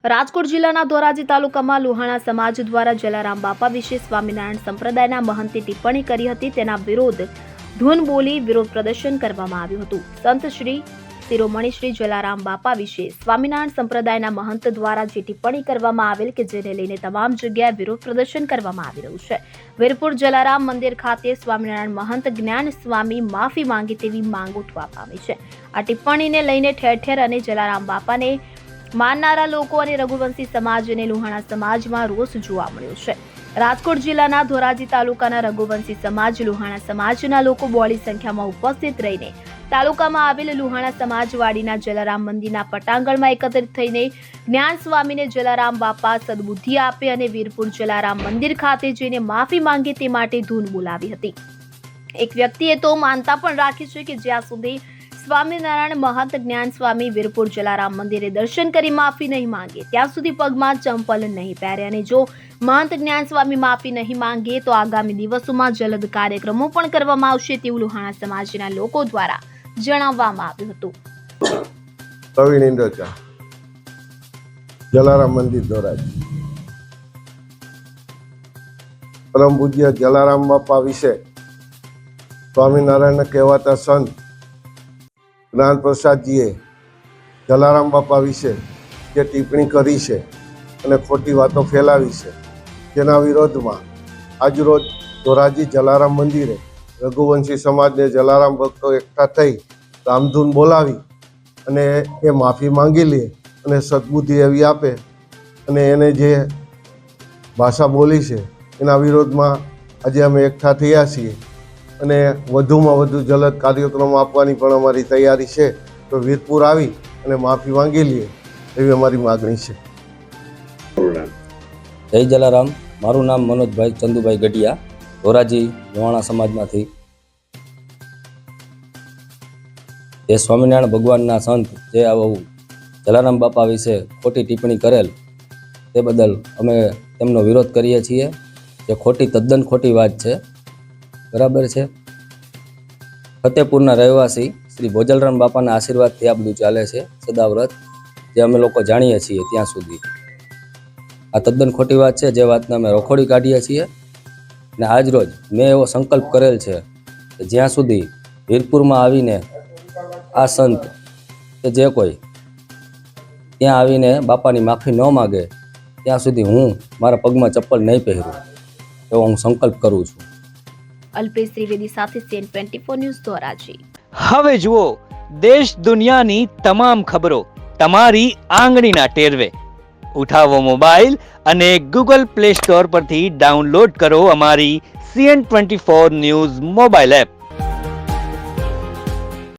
રાજકોટ જિલ્લાના ધોરાજી તાલુકામાં લુહાણા સમાજ દ્વારા જલારામ બાપા વિશે સ્વામિનારાયણ સંપ્રદાયના મહંતે ટિપ્પણી કરી હતી. તેના વિરોધ ધૂન બોલી વિરોધ પ્રદર્શન કરવામાં આવ્યું હતું. સંત શ્રી શિરોમણી શ્રી જલારામ બાપા વિશે સ્વામિનારાયણ સંપ્રદાયના મહંત દ્વારા જે ટિપ્પણી કરવામાં આવેલ કે જેને લઈને તમામ જગ્યાએ વિરોધ પ્રદર્શન કરવામાં આવી રહ્યું છે. વીરપુર જલારામ મંદિર ખાતે સ્વામિનારાયણ મહંત જ્ઞાન સ્વામી માફી માંગે તેવી માંગ ઉઠવા પામી છે. આ ટિપ્પણીને લઈને ઠેર ઠેર અને જલારામ બાપાને માનનારા લોકો અને રઘુવંશી સમાજ અને લુહાણા સમાજમાં રોષ જોવા મળ્યો છે. રાજકોટ જિલ્લાના ધોરાજી તાલુકાના રઘુવંશી સમાજ લુહાણા સમાજના લોકો બહોળી સંખ્યામાં ઉપસ્થિત રહીને તાલુકામાં આવેલ લુહાણા સમાજવાડીના જલારામ મંદિરના પટાંગણમાં એકત્રિત થઈને જ્ઞાન સ્વામીને જલારામ બાપા સદબુદ્ધિ આપે અને વીરપુર જલારામ મંદિર ખાતે જઈને માફી માંગે તે માટે ધૂન બોલાવી હતી. એક વ્યક્તિએ તો માનતા પણ રાખી છે કે જ્યાં સુધી સ્વામિનારાયણ મહંત જ્ઞાન સ્વામી વીરપુર જલારામ મંદિરે દર્શન કરી માફી નહીં માંગે ત્યાં સુધી પગમાં ચંપલ નહીં પહેરે અને જો મહંત જ્ઞાન સ્વામી માફી નહીં માંગે તો આગામી દિવસોમાં જલદ કાર્યક્રમો પણ કરવામાં આવશે તેવું લુહાણા સમાજના લોકો દ્વારા જણાવવામાં આવ્યું હતું. પ્રવીણ ઇન્દ્રચા, જલારામ મંદિર ધોરાજી. પરમ પૂજ્ય જલારામ બાપા વિશે સ્વામિનારાયણ કહેવાતા સંત જ્ઞાન પ્રસાદજીએ જલારામ બાપા વિશે જે ટિપ્પણી કરી છે અને ખોટી વાતો ફેલાવી છે તેના વિરોધમાં આજરોજ ધોરાજી જલારામ મંદિરે રઘુવંશી સમાજને જલારામ ભક્તો એકઠા થઈ રામધૂન બોલાવી અને એ માફી માંગી લે અને સદબુદ્ધિ એવી આપે અને એને જે ભાષા બોલી છે એના વિરોધમાં આજે અમે એકઠા થયા છીએ અને વધુમાં વધુ જલદ કાર્યક્રમો આપવાની પણ અમારી તૈયારી છે. તો વીરપુર આવી અને માફી માંગી લઈએ એવી અમારી માગણી છે. જય જલારામ. મારું નામ મનોજભાઈ ચંદુભાઈ ગઢિયા, ધોરાજી લુહાણા સમાજમાંથી. એ સ્વામિનારાયણ ભગવાનના સંત જે આવું જલારામ બાપા વિશે ખોટી ટિપ્પણી કરેલ તે બદલ અમે તેમનો વિરોધ કરીએ છીએ. જે ખોટી તદ્દન ખોટી વાત છે. બરાબર છે. ફતેપુરના રહેવાસી શ્રી ભોજલરામ બાપાના આશીર્વાદથી આ બધું ચાલે છે સદાવ્રત, જે અમે લોકો જાણીએ છીએ ત્યાં સુધી. આ તદ્દન ખોટી વાત છે. જે વાતને અમે રખોડી કાઢીએ છીએ અને આજ રોજ મેં એવો સંકલ્પ કરેલ છે કે જ્યાં સુધી વીરપુરમાં આવીને આ સંત કે જે કોઈ ત્યાં આવીને બાપાની માફી ન માગે ત્યાં સુધી હું મારા પગમાં ચપ્પલ નહીં પહેરું એવો હું સંકલ્પ કરું છું. અલ્પેશ ત્રિવેદી સાથે CN24 ન્યૂઝ ધોરાજી. હવે જુઓ દેશ દુનિયાની તમામ ખબરો તમારી આંગળીના ટેરવે. ઉઠાવો મોબાઈલ અને Google Play Store પરથી ડાઉનલોડ કરો અમારી CN24 ન્યૂઝ મોબાઈલ એપ.